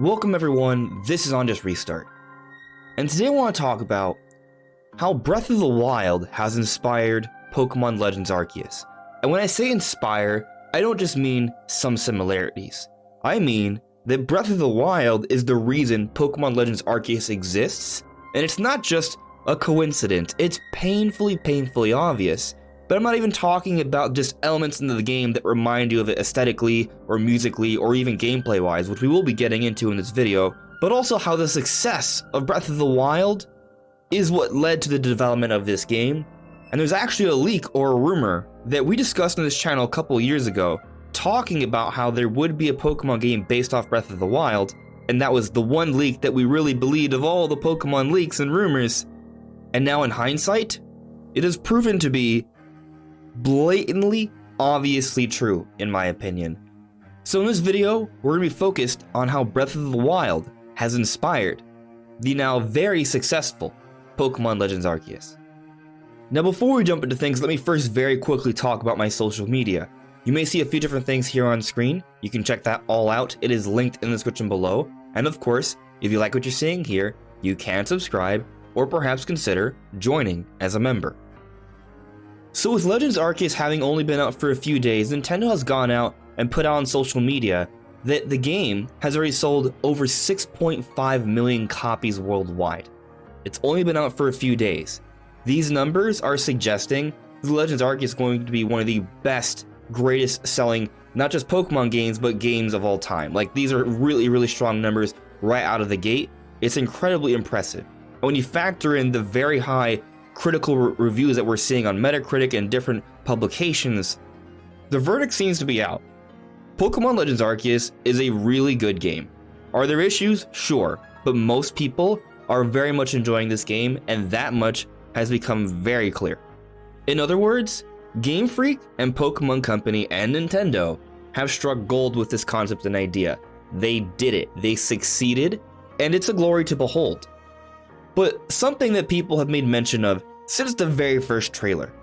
Welcome everyone, this is On Just Restart. And today I want to talk about how Breath of the Wild has inspired Pokémon Legends Arceus. And when I say inspire, I don't just mean some similarities. I mean that Breath of the Wild is the reason Pokémon Legends Arceus exists, and it's not just a coincidence, it's painfully obvious. But I'm not even talking about just elements in the game that remind you of it aesthetically or musically or even gameplay wise, which we will be getting into in this video, but also how the success of Breath of the Wild is what led to the development of this game. And there's actually a leak or a rumor that we discussed on this channel a couple years ago, talking about how there would be a Pokemon game based off Breath of the Wild, and that was the one leak that we really believed of all the Pokemon leaks and rumors. And now in hindsight, it has proven to be blatantly, obviously true, in my opinion. So in this video, we're going to be focused on how Breath of the Wild has inspired the now very successful Pokémon Legends Arceus. Now before we jump into things, let me first very quickly talk about my social media. You may see a few different things here on screen. You can check that all out. It is linked in the description below. And of course, if you like what you're seeing here, you can subscribe or perhaps consider joining as a member. So with Legends Arceus having only been out for a few days, Nintendo has gone out and put out on social media that the game has already sold over 6.5 million copies worldwide. It's only been out for a few days. These numbers are suggesting that Legends Arceus is going to be one of the best, greatest selling, not just Pokemon games, but games of all time. Like, these are really strong numbers right out of the gate. It's incredibly impressive. And when you factor in the very high critical reviews that we're seeing on Metacritic and different publications, the verdict seems to be out. Pokémon Legends Arceus is a really good game. Are there issues? Sure, but most people are very much enjoying this game, and that much has become very clear. In other words, Game Freak and Pokémon Company and Nintendo have struck gold with this concept and idea. They did it, they succeeded, and it's a glory to behold. But something that people have made mention of since the very first trailer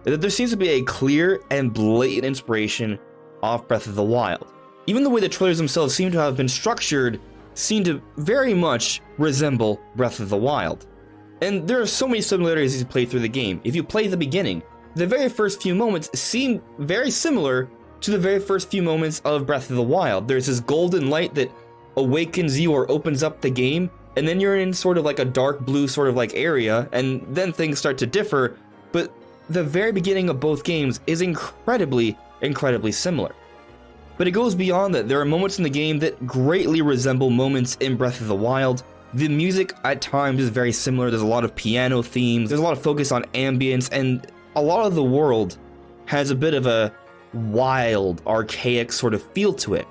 is that there seems to be a clear and blatant inspiration off Breath of the Wild. Even the way the trailers themselves seem to have been structured seem to very much resemble Breath of the Wild. And there are so many similarities as you play through the game. If you play the beginning, the very first few moments seem very similar to the very first few moments of Breath of the Wild. There's this golden light that awakens you or opens up the game, and then you're in sort of like a dark blue sort of like area, and then things start to differ, but the very beginning of both games is incredibly similar. But it goes beyond that. There are moments in the game that greatly resemble moments in Breath of the Wild. The music at times is very similar. There's a lot of piano themes, there's a lot of focus on ambience, and a lot of the world has a bit of a wild, archaic sort of feel to it.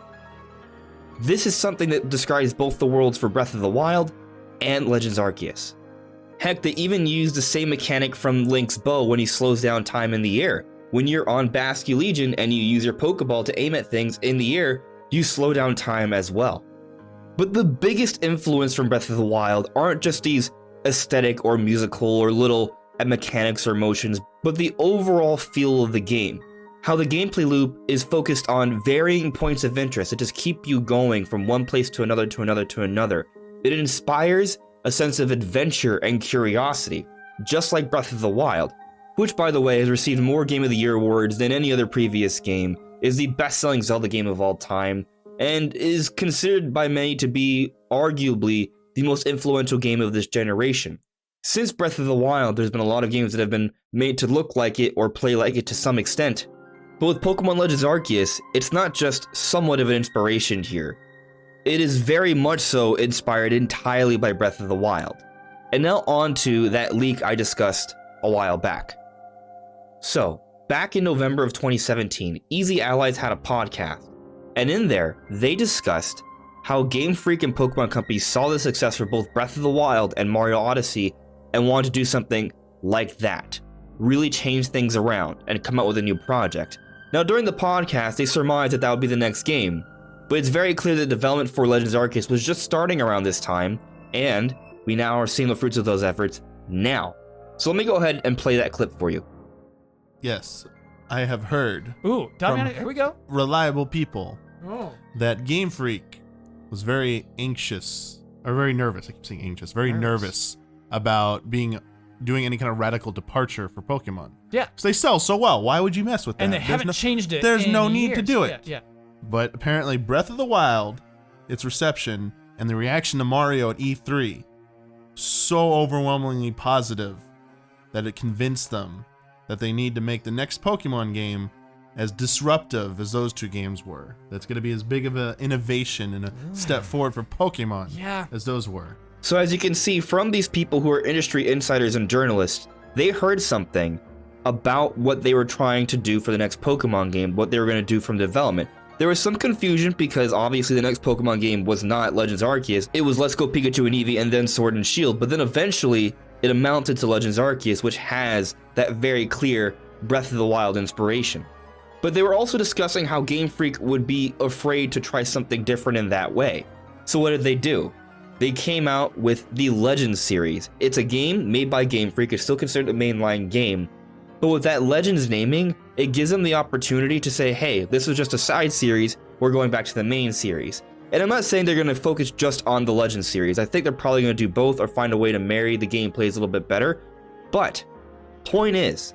This is something that describes both the worlds for Breath of the Wild and Legends Arceus. Heck, they even use the same mechanic from Link's bow when he slows down time in the air. When you're on Basque Legion and you use your Pokeball to aim at things in the air, you slow down time as well. But the biggest influence from Breath of the Wild aren't just these aesthetic or musical or little mechanics or motions, but the overall feel of the game. How the gameplay loop is focused on varying points of interest that just keep you going from one place to another to another to another. It inspires a sense of adventure and curiosity, just like Breath of the Wild, which by the way has received more Game of the Year awards than any other previous game, is the best-selling Zelda game of all time, and is considered by many to be arguably the most influential game of this generation. Since Breath of the Wild, there's been a lot of games that have been made to look like it or play like it to some extent. But with Pokémon Legends Arceus, it's not just somewhat of an inspiration here. It is very much so inspired entirely by Breath of the Wild. And now on to that leak I discussed a while back. So, back in November of 2017, Easy Allies had a podcast, and in there, they discussed how Game Freak and Pokémon Company saw the success for both Breath of the Wild and Mario Odyssey and wanted to do something like that. Really change things around and come out with a new project. Now, during the podcast, they surmised that that would be the next game, but it's very clear that development for Legends Arceus was just starting around this time, and we now are seeing the fruits of those efforts now. So let me go ahead and play that clip for you. Yes, I have heard Ooh, from here we go. reliable people Oh. that Game Freak was very anxious, or very nervous. I keep saying anxious. Very nervous about doing any kind of radical departure for Pokemon. Yeah. Because they sell so well. Why would you mess with that? And they haven't changed it. There's in no need years. to do it. Yeah. But apparently Breath of the Wild, its reception, and the reaction to Mario at E3, so overwhelmingly positive that it convinced them that they need to make the next Pokemon game as disruptive as those two games were. That's going to be as big of an innovation and a step forward for Pokemon as those were. So as you can see from these people who are industry insiders and journalists, they heard something about what they were trying to do for the next Pokemon game, what they were going to do from development. There was some confusion because obviously the next Pokemon game was not Legends Arceus. It was Let's Go Pikachu and Eevee and then Sword and Shield, but then eventually it amounted to Legends Arceus, which has that very clear Breath of the Wild inspiration. But they were also discussing how Game Freak would be afraid to try something different in that way. So what did they do? They came out with the Legends series. It's a game made by Game Freak. It's still considered a mainline game. But with that Legends naming, it gives them the opportunity to say, hey, this was just a side series. We're going back to the main series. And I'm not saying they're going to focus just on the Legends series. I think they're probably going to do both or find a way to marry the gameplays a little bit better. But point is,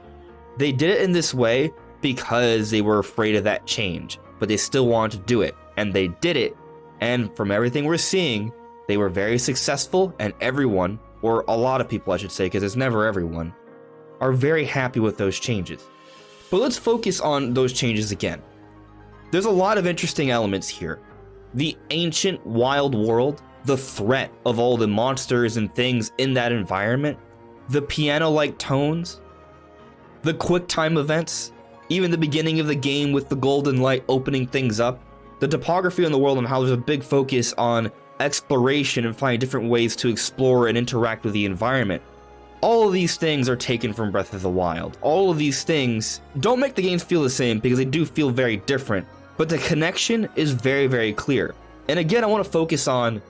they did it in this way because they were afraid of that change, but they still wanted to do it, and they did it, and from everything we're seeing, they were very successful, and everyone, or a lot of people I should say, because it's never everyone, are very happy with those changes. But let's focus on those changes again. There's a lot of interesting elements here. The ancient wild world, the threat of all the monsters and things in that environment, the piano-like tones, the quick time events, even the beginning of the game with the golden light opening things up, the topography in the world and how there's a big focus on exploration and finding different ways to explore and interact with the environment. All of these things are taken from Breath of the Wild. All of these things don't make the games feel the same because they do feel very different, but the connection is very, very clear. And again, I want to focus on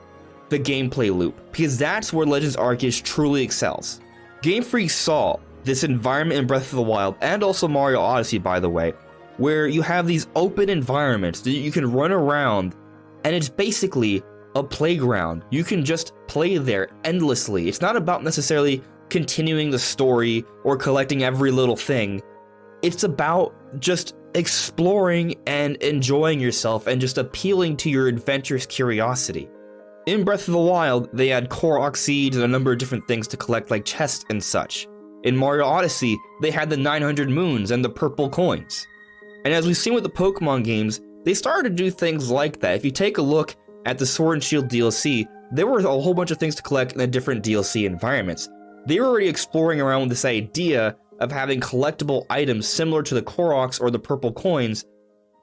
the gameplay loop because that's where Legends Arceus truly excels. Game Freak saw this environment in Breath of the Wild, and also Mario Odyssey, by the way, where you have these open environments that you can run around, and it's basically a playground. You can just play there endlessly. It's not about necessarily continuing the story or collecting every little thing. It's about just exploring and enjoying yourself and just appealing to your adventurous curiosity. In Breath of the Wild, they had Korok seeds and a number of different things to collect like chests and such. In Mario Odyssey, they had the 900 moons and the purple coins. And as we've seen with the Pokemon games, they started to do things like that. If you take a look at the Sword and Shield DLC, there were a whole bunch of things to collect in the different DLC environments. They were already exploring around with this idea of having collectible items similar to the Koroks or the purple coins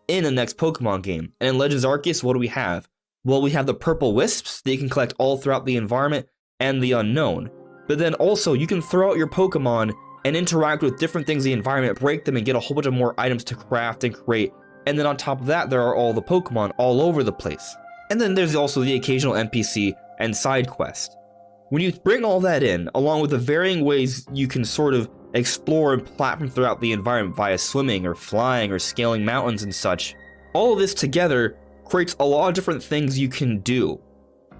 in the next Pokemon game. And in Legends Arceus, what do we have? Well, we have the purple wisps that you can collect all throughout the environment and the unknown. But then also, you can throw out your Pokemon and interact with different things in the environment, break them, and get a whole bunch of more items to craft and create. And then on top of that, there are all the Pokemon all over the place. And then there's also the occasional NPC and side quest. When you bring all that in, along with the varying ways you can sort of explore and platform throughout the environment via swimming or flying or scaling mountains and such, all of this together creates a lot of different things you can do.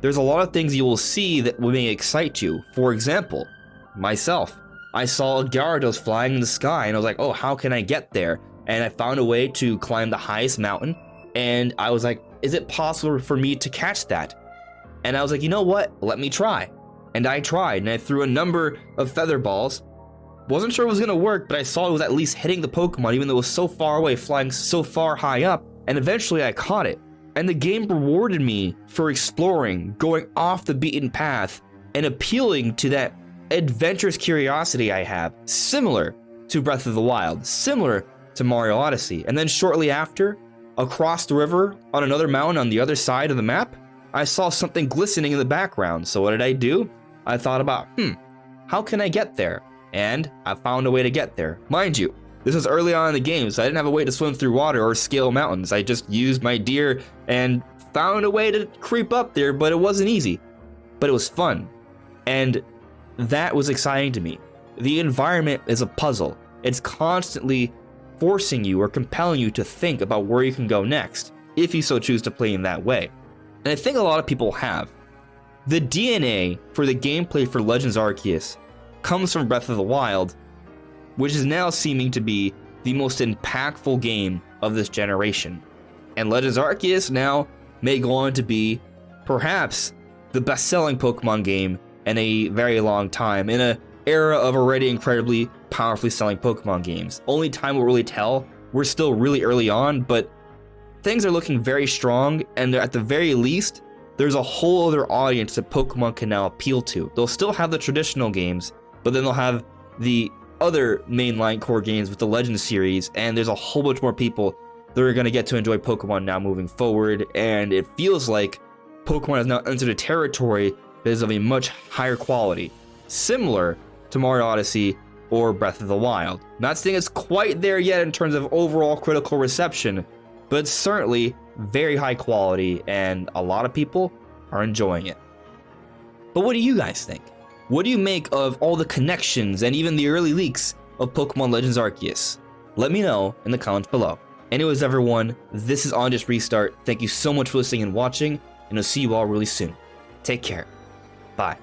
There's a lot of things you will see that may excite you. For example, myself. I saw a Gyarados flying in the sky and I was like, oh, how can I get there? And I found a way to climb the highest mountain and I was like, is it possible for me to catch that? And I was like, you know what? Let me try. And I tried and I threw a number of feather balls. Wasn't sure it was going to work, but I saw it was at least hitting the Pokemon even though it was so far away, flying so far high up. And eventually I caught it. And the game rewarded me for exploring, going off the beaten path, and appealing to that adventurous curiosity I have, similar to Breath of the Wild, similar to Mario Odyssey. And then shortly after, across the river, on another mountain on the other side of the map, I saw something glistening in the background. So what did I do? I thought about, how can I get there? And I found a way to get there. Mind you, this was early on in the game, so I didn't have a way to swim through water or scale mountains. I just used my deer and found a way to creep up there, but it wasn't easy. But it was fun. And that was exciting to me. The environment is a puzzle. It's constantly forcing you or compelling you to think about where you can go next, if you so choose to play in that way. and I think a lot of people have. The DNA for the gameplay for Legends Arceus comes from Breath of the Wild, which is now seeming to be the most impactful game of this generation. And Legends Arceus now may go on to be perhaps the best-selling Pokemon game in a very long time, in an era of already incredibly powerfully selling Pokemon games. Only time will really tell. We're still really early on, but things are looking very strong, and at the very least, there's a whole other audience that Pokemon can now appeal to. They'll still have the traditional games, but then they'll have the other mainline core games with the Legends series, and there's a whole bunch more people that are going to get to enjoy Pokemon now moving forward, and it feels like Pokemon has now entered a territory that is of a much higher quality, similar to Mario Odyssey or Breath of the Wild. Not saying it's quite there yet in terms of overall critical reception, but it's certainly very high quality, and a lot of people are enjoying it. But what do you guys think? What do you make of all the connections and even the early leaks of Pokemon Legends Arceus? Let me know in the comments below. Anyways, everyone, this is On Just Restart. Thank you so much for listening and watching, and I'll see you all really soon. Take care. Bye.